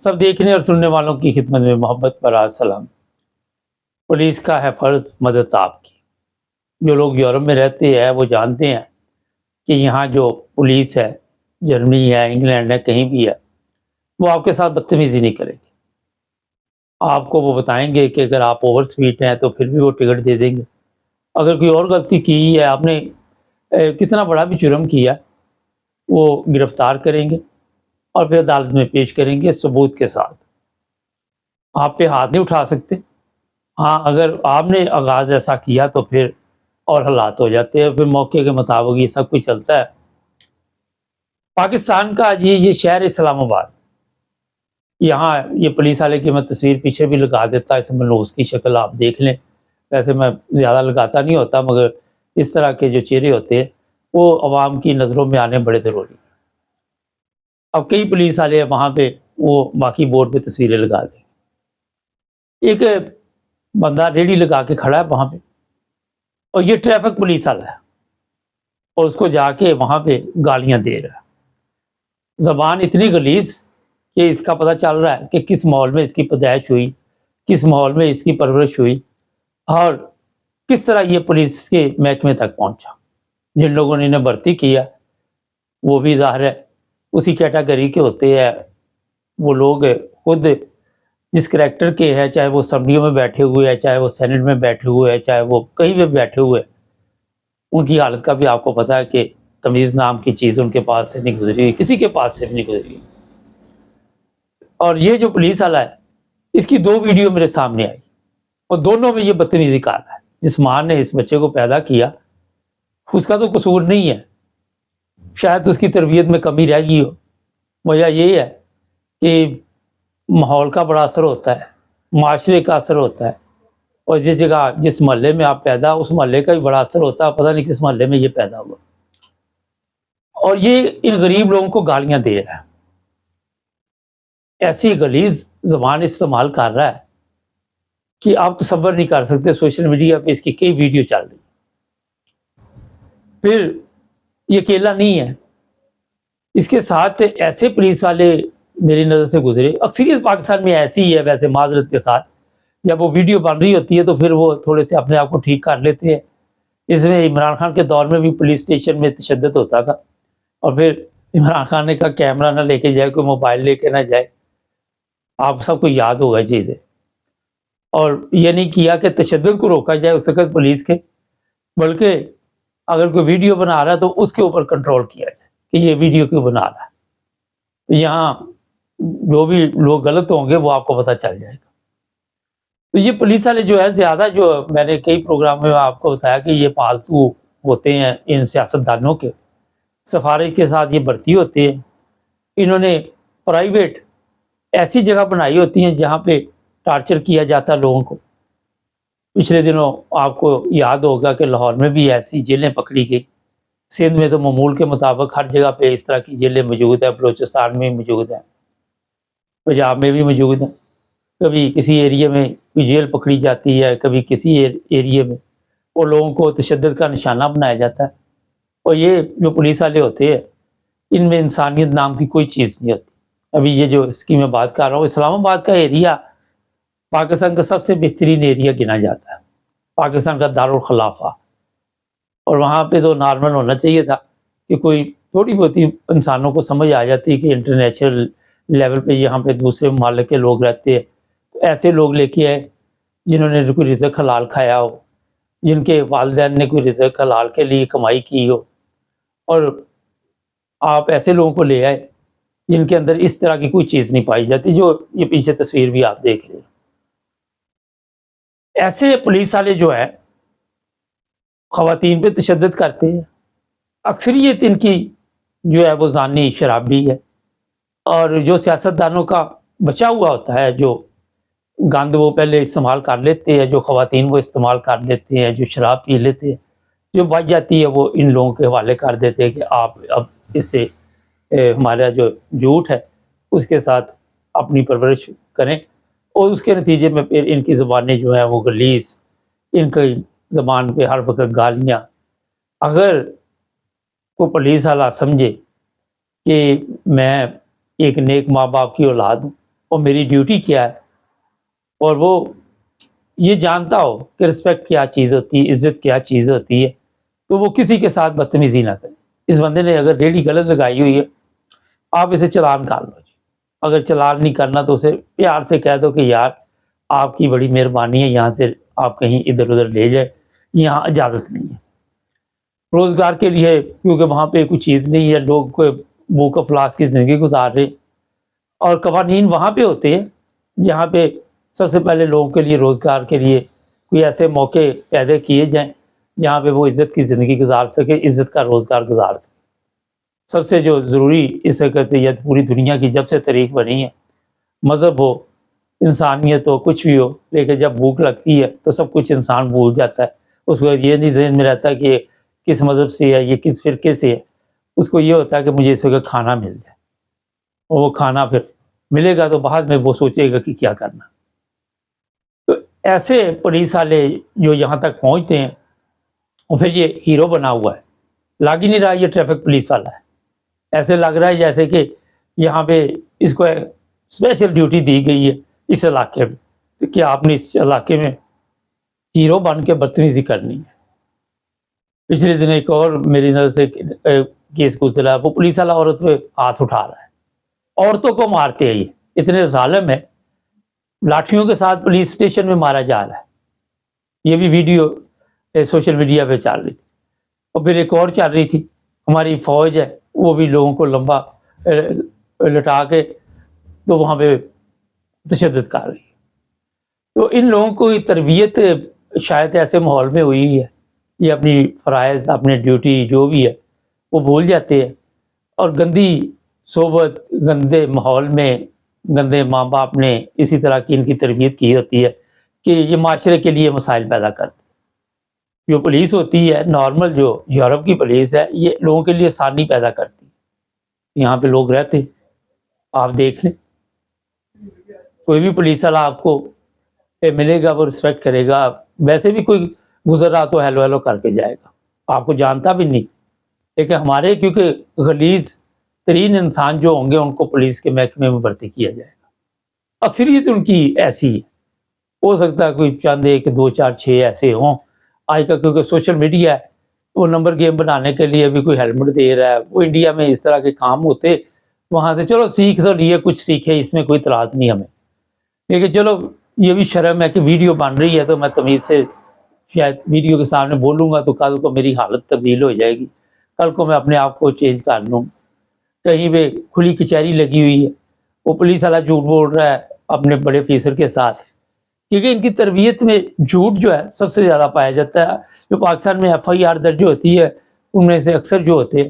سب دیکھنے اور سننے والوں کی خدمت میں محبت پر سلام۔ پولیس کا ہے فرض مدد آپ کی۔ جو لوگ یورپ میں رہتے ہیں وہ جانتے ہیں کہ یہاں جو پولیس ہے، جرمنی ہے، انگلینڈ ہے، کہیں بھی ہے، وہ آپ کے ساتھ بدتمیزی نہیں کرے گی۔ آپ کو وہ بتائیں گے کہ اگر آپ اوور سپیڈ ہیں تو پھر بھی وہ ٹکٹ دے دیں گے۔ اگر کوئی اور غلطی کی ہے، آپ نے کتنا بڑا بھی جرم کیا، وہ گرفتار کریں گے اور پھر عدالت میں پیش کریں گے ثبوت کے ساتھ۔ آپ پہ ہاتھ نہیں اٹھا سکتے۔ ہاں، اگر آپ نے آغاز ایسا کیا تو پھر اور حالات ہو جاتے ہیں، پھر موقع کے مطابق یہ سب کچھ چلتا ہے۔ پاکستان کا یہ شہر اسلام آباد، یہاں یہ پولیس والے کی میں تصویر پیچھے بھی لگا دیتا، اس ملوث کی شکل آپ دیکھ لیں۔ ویسے میں زیادہ لگاتا نہیں ہوتا، مگر اس طرح کے جو چہرے ہوتے ہیں وہ عوام کی نظروں میں آنے بڑے ضروری ہیں۔ اب کئی پولیس والے وہاں پہ وہ باقی بورڈ پہ تصویریں لگا دیں۔ ایک بندہ ریڑھی لگا کے کھڑا ہے وہاں پہ، اور یہ ٹریفک پولیس والا ہے، اور اس کو جا کے وہاں پہ گالیاں دے رہا ہے۔ زبان اتنی غلیظ کہ اس کا پتہ چل رہا ہے کہ کس ماحول میں اس کی پیدائش ہوئی، کس ماحول میں اس کی پرورش ہوئی، اور کس طرح یہ پولیس کے محکمے تک پہنچا۔ جن لوگوں نے انہیں بھرتی کیا وہ بھی ظاہر ہے اسی کیٹیگری کے ہوتے ہیں۔ وہ لوگ خود جس کریکٹر کے ہیں، چاہے وہ اسمبلیوں میں بیٹھے ہوئے ہیں، چاہے وہ سینٹ میں بیٹھے ہوئے ہیں، چاہے وہ کہیں بھی بیٹھے ہوئے ہیں، ان کی حالت کا بھی آپ کو پتا ہے کہ تمیز نام کی چیز ان کے پاس سے نہیں گزری، کسی کے پاس سے بھی نہیں گزری۔ اور یہ جو پولیس والا ہے، اس کی 2 ویڈیو میرے سامنے آئی، اور دونوں میں یہ بدتمیزی کر رہا ہے۔ جس ماں نے اس بچے کو پیدا کیا اس کا تو قصور نہیں ہے، شاید اس کی تربیت میں کمی رہ گئی ہو۔ وجہ یہ ہے کہ ماحول کا بڑا اثر ہوتا ہے، معاشرے کا اثر ہوتا ہے، اور جس جگہ جس محلے میں آپ پیدا، اس محلے کا بھی بڑا اثر ہوتا ہے، پتہ نہیں کس محلے میں یہ پیدا ہوا، اور یہ ان غریب لوگوں کو گالیاں دے رہا ہے، ایسی غلیظ زبان استعمال کر رہا ہے کہ آپ تصور نہیں کر سکتے۔ سوشل میڈیا پہ اس کی کئی ویڈیو چل رہی۔ پھر یہ اکیلا نہیں ہے، اس کے ساتھ ایسے پولیس والے میری نظر سے گزرے، اکثریت پاکستان میں ایسی ہی ہے۔ ویسے معذرت کے ساتھ جب وہ ویڈیو بن رہی ہوتی ہے تو پھر وہ تھوڑے سے اپنے آپ کو ٹھیک کر لیتے ہیں۔ اس میں عمران خان کے دور میں بھی پولیس اسٹیشن میں تشدد ہوتا تھا، اور پھر عمران خان نے کہا کیمرہ نہ لے کے جائے، کوئی موبائل لے کے نہ جائے، آپ سب کو یاد ہوگا چیزیں۔ اور یہ نہیں کیا کہ تشدد کو روکا جائے اس وقت پولیس کے، بلکہ اگر کوئی ویڈیو بنا رہا ہے تو اس کے اوپر کنٹرول کیا جائے کہ یہ ویڈیو کیوں بنا رہا ہے۔ تو یہاں جو بھی لوگ غلط ہوں گے وہ آپ کو پتہ چل جائے گا۔ تو یہ پولیس والے جو ہے زیادہ، جو میں نے کئی پروگرام میں آپ کو بتایا کہ یہ پالتو ہوتے ہیں ان سیاستدانوں کے، سفارش کے ساتھ یہ بھرتی ہوتے ہیں۔ انہوں نے پرائیویٹ ایسی جگہ بنائی ہوتی ہیں جہاں پہ ٹارچر کیا جاتا ہے لوگوں کو۔ پچھلے دنوں آپ کو یاد ہوگا کہ لاہور میں بھی ایسی جیلیں پکڑی گئی۔ سندھ میں تو معمول کے مطابق ہر جگہ پہ اس طرح کی جیلیں موجود ہیں، بلوچستان میں موجود ہیں، پنجاب میں بھی موجود ہیں۔ کبھی کسی ایریے میں کوئی جیل پکڑی جاتی ہے، کبھی کسی ایریے میں، اور لوگوں کو تشدد کا نشانہ بنایا جاتا ہے۔ اور یہ جو پولیس والے ہوتے ہیں ان میں انسانیت نام کی کوئی چیز نہیں ہوتی۔ ابھی یہ جو اس کی میں بات کر رہا ہوں، اسلام آباد کا ایریا پاکستان کا سب سے بہترین ایریا گنا جاتا ہے، پاکستان کا دارالخلافہ، اور وہاں پہ تو نارمل ہونا چاہیے تھا کہ کوئی تھوڑی بہت ہی انسانوں کو سمجھ آ جاتی کہ انٹرنیشنل لیول پہ یہاں پہ دوسرے ممالک کے لوگ رہتے ہیں، تو ایسے لوگ لے کے آئے جنہوں نے کوئی رزق حلال کھایا ہو، جن کے والدین نے کوئی رزق حلال کے لیے کمائی کی ہو، اور آپ ایسے لوگوں کو لے آئے جن کے اندر اس طرح کی کوئی چیز نہیں پائی جاتی، جو یہ پیچھے تصویر بھی آپ دیکھ رہے ہیں۔ ایسے پولیس والے جو ہے خواتین پہ تشدد کرتے ہیں، اکثریت ان کی جو ہے وہ زانی شرابی ہے، اور جو سیاستدانوں کا بچا ہوا ہوتا ہے، جو گند وہ پہلے استعمال کر لیتے ہیں، جو خواتین وہ استعمال کر لیتے ہیں، جو شراب پی لیتے ہیں، جو بچ جاتی ہے وہ ان لوگوں کے حوالے کر دیتے ہیں کہ آپ اب اس سے ہمارا جو جھوٹ ہے اس کے ساتھ اپنی پرورش کریں، اور اس کے نتیجے میں پھر ان کی زبانیں جو ہیں وہ غلیظ، ان کی زبان پہ ہر وقت گالیاں۔ اگر کوئی پولیس والا سمجھے کہ میں ایک نیک ماں باپ کی اولاد ہوں اور میری ڈیوٹی کیا ہے، اور وہ یہ جانتا ہو کہ رسپیکٹ کیا چیز ہوتی ہے، عزت کیا چیز ہوتی ہے، تو وہ کسی کے ساتھ بدتمیزی نہ کرے۔ اس بندے نے اگر ریڑھی غلط لگائی ہوئی ہے، آپ اسے چلان کر لو جی، اگر چلان نہیں کرنا تو اسے پیار سے کہہ دو کہ یار آپ کی بڑی مہربانی ہے، یہاں سے آپ کہیں ادھر ادھر لے جائے، یہاں اجازت نہیں ہے۔ روزگار کے لیے کیونکہ وہاں پہ کوئی چیز نہیں ہے، لوگ کوئی بھوک افلاس کی زندگی گزار رہے، اور قوانین وہاں پہ ہوتے ہیں جہاں پہ سب سے پہلے لوگوں کے لیے روزگار کے لیے کوئی ایسے موقع پیدا کیے جائیں جہاں پہ وہ عزت کی زندگی گزار سکے، عزت کا روزگار گزار سکے۔ سب سے جو ضروری اس وقت یہ پوری دنیا کی جب سے تاریخ بنی ہے، مذہب ہو، انسانیت ہو، کچھ بھی ہو، لیکن جب بھوک لگتی ہے تو سب کچھ انسان بھول جاتا ہے۔ اس کو یہ نہیں ذہن میں رہتا کہ کس مذہب سے ہے، یہ کس فرقے سے ہے، اس کو یہ ہوتا ہے کہ مجھے اس وقت کھانا مل جائے، اور وہ کھانا پھر ملے گا تو بعد میں وہ سوچے گا کہ کیا کرنا۔ تو ایسے پولیس والے جو یہاں تک پہنچتے ہیں، اور پھر یہ ہیرو بنا ہوا ہے، لگ ہی نہیں رہا یہ ٹریفک پولیس والا ہے، ایسے لگ رہا ہے جیسے کہ یہاں پہ اس کو اسپیشل ڈیوٹی دی گئی ہے اس علاقے میں کہ آپ نے اس علاقے میں ہیرو بن کے بدتمیزی کرنی ہے۔ پچھلے دن ایک اور میری نظر سے کیس گزرا، وہ پولیس والا عورت پہ ہاتھ اٹھا رہا ہے، عورتوں کو مارتے ہیں، یہ اتنے ظالم ہے، لاٹھیوں کے ساتھ پولیس اسٹیشن میں مارا جا رہا ہے۔ یہ بھی ویڈیو سوشل میڈیا پہ چل رہی تھی، اور پھر ایک اور چل رہی تھی، ہماری فوج ہے وہ بھی لوگوں کو لمبا لٹا کے تو وہاں پہ تشدد کر رہی ہے۔ تو ان لوگوں کو تربیت شاید ایسے ماحول میں ہوئی ہے، یہ اپنی فرائض، اپنے ڈیوٹی جو بھی ہے وہ بھول جاتے ہیں، اور گندی صحبت، گندے ماحول میں گندے ماں باپ نے اسی طرح کی ان کی تربیت کی ہوتی ہے کہ یہ معاشرے کے لیے مسائل پیدا کرتے ہیں۔ جو پولیس ہوتی ہے نارمل، جو یورپ کی پولیس ہے، یہ لوگوں کے لیے آسانی پیدا کرتی ہے، یہاں پہ لوگ رہتے، آپ دیکھ لیں کوئی بھی پولیس والا آپ کو ملے گا وہ رسپیکٹ کرے گا، ویسے بھی کوئی گزر رہا تو ہیلو ہیلو کر کے جائے گا، آپ کو جانتا بھی نہیں۔ لیکن ہمارے کیونکہ غلیظ ترین انسان جو ہوں گے ان کو پولیس کے محکمے میں بھرتی کیا جائے گا، اکثریت ان کی ایسی ہے، ہو سکتا ہے کوئی چند ایک دو چار چھ ایسے ہوں۔ آج کا کیونکہ سوشل میڈیا ہے، وہ نمبر گیم بنانے کے لیے بھی کوئی ہیلمٹ دے رہا ہے، وہ انڈیا میں اس طرح کے کام ہوتے، وہاں سے چلو سیکھ تو لیے، کچھ سیکھے، اس میں کوئی اطلاعات نہیں ہمیں، لیکن چلو یہ بھی شرم ہے کہ ویڈیو بن رہی ہے تو میں تمیز سے شاید ویڈیو کے سامنے بولوں گا تو کل کو میری حالت تبدیل ہو جائے گی، کل کو میں اپنے آپ کو چینج کر لوں۔ کہیں پہ کھلی کچہری لگی ہوئی ہے، وہ پولیس والا جھوٹ بول رہا ہے اپنے بڑے آفیسر کے ساتھ، کیونکہ ان کی تربیت میں جھوٹ جو ہے سب سے زیادہ پایا جاتا ہے۔ جو پاکستان میں FIR درج ہوتی ہے ان میں سے اکثر جو ہوتے ہیں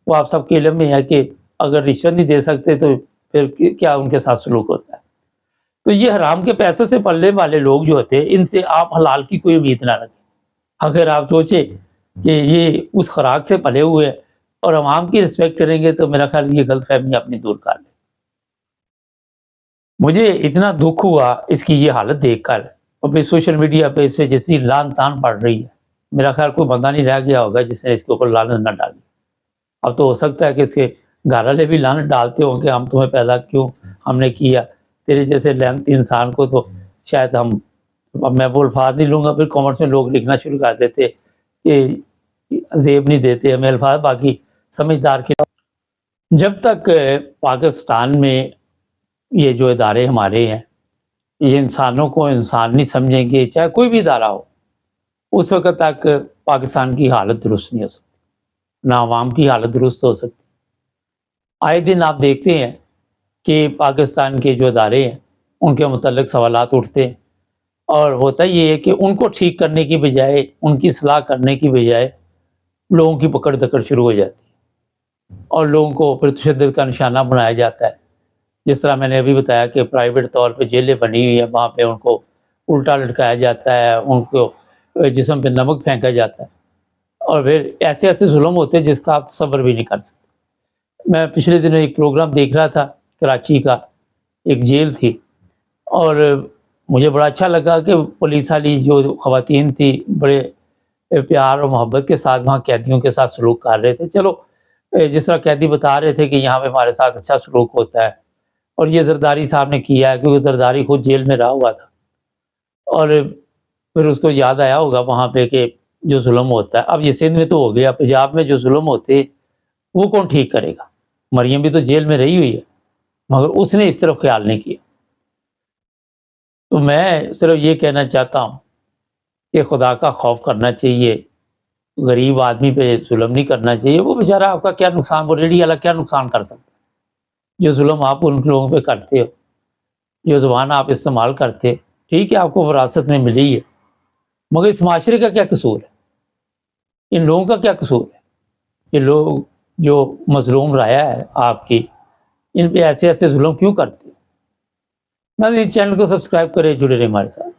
وہ آپ سب کے علم میں ہے کہ اگر رشوت نہیں دے سکتے تو پھر کیا ان کے ساتھ سلوک ہوتا ہے۔ تو یہ حرام کے پیسوں سے پلنے والے لوگ جو ہوتے ہیں، ان سے آپ حلال کی کوئی امید نہ رکھیں۔ اگر آپ سوچیں کہ یہ اس خوراک سے پلے ہوئے ہیں اور عوام کی رسپیکٹ کریں گے تو میرا خیال یہ غلط فہمی اپنی دور کر لیں۔ مجھے اتنا دکھ ہوا اس کی یہ حالت دیکھ کر، اور پھر سوشل میڈیا پہ اس پہ جتنی لان تان پڑ رہی ہے، میرا خیال کوئی بندہ نہیں رہ گیا ہوگا جس نے اس کے اوپر لعنت نہ ڈالی۔ اب تو ہو سکتا ہے کہ اس کے گھر والے بھی لعنت ڈالتے ہوں کہ ہم تمہیں پیدا کیوں ہم نے کیا، تیرے جیسے لعنتی انسان کو تو شاید ہم، اب میں وہ الفاظ نہیں لوں گا، پھر کامنٹس میں لوگ لکھنا شروع کر دیتے کہ زیب نہیں دیتے ہمیں الفاظ، باقی سمجھدار کے۔ جب تک پاکستان میں یہ جو ادارے ہمارے ہیں یہ انسانوں کو انسان نہیں سمجھیں گے، چاہے کوئی بھی ادارہ ہو، اس وقت تک پاکستان کی حالت درست نہیں ہو سکتی، نہ عوام کی حالت درست ہو سکتی۔ آئے دن آپ دیکھتے ہیں کہ پاکستان کے جو ادارے ہیں ان کے متعلق سوالات اٹھتے ہیں، اور ہوتا یہ ہے کہ ان کو ٹھیک کرنے کی بجائے، ان کی اصلاح کرنے کی بجائے لوگوں کی پکڑ دکڑ شروع ہو جاتی ہے، اور لوگوں کو پھر تشدد کا نشانہ بنایا جاتا ہے۔ جس طرح میں نے ابھی بتایا کہ پرائیویٹ طور پہ جیلیں بنی ہوئی ہیں، وہاں پہ ان کو الٹا لٹکایا جاتا ہے، ان کو جسم پہ نمک پھینکا جاتا ہے، اور پھر ایسے ایسے ظلم ہوتے ہیں جس کا آپ تصور بھی نہیں کر سکتے۔ میں پچھلے دنوں ایک پروگرام دیکھ رہا تھا، کراچی کا ایک جیل تھی، اور مجھے بڑا اچھا لگا کہ پولیس والی جو خواتین تھی بڑے پیار اور محبت کے ساتھ وہاں قیدیوں کے ساتھ سلوک کر رہے تھے۔ چلو جس طرح قیدی بتا رہے تھے کہ یہاں پہ ہمارے ساتھ اچھا سلوک ہوتا ہے، اور یہ زرداری صاحب نے کیا ہے، کیونکہ زرداری خود جیل میں رہا ہوا تھا، اور پھر اس کو یاد آیا ہوگا وہاں پہ کہ جو ظلم ہوتا ہے، اب یہ سندھ میں تو ہو گیا، پنجاب میں جو ظلم ہوتے وہ کون ٹھیک کرے گا؟ مریم بھی تو جیل میں رہی ہوئی ہے، مگر اس نے اس طرف خیال نہیں کیا۔ تو میں صرف یہ کہنا چاہتا ہوں کہ خدا کا خوف کرنا چاہیے، غریب آدمی پہ ظلم نہیں کرنا چاہیے۔ وہ بیچارہ آپ کا کیا نقصان، وہ ریڈی والا کیا نقصان کر سکتا ہے؟ جو ظلم آپ ان لوگوں پہ کرتے ہو، جو زبان آپ استعمال کرتے، ٹھیک ہے آپ کو وراثت میں ملی ہے، مگر اس معاشرے کا کیا قصور ہے؟ ان لوگوں کا کیا قصور ہے؟ یہ لوگ جو مظلوم رعایا ہے آپ کی، ان پہ ایسے ایسے ظلم کیوں کرتے؟ ناظرین چینل کو سبسکرائب کریں، جڑے رہیں ہمارے ساتھ۔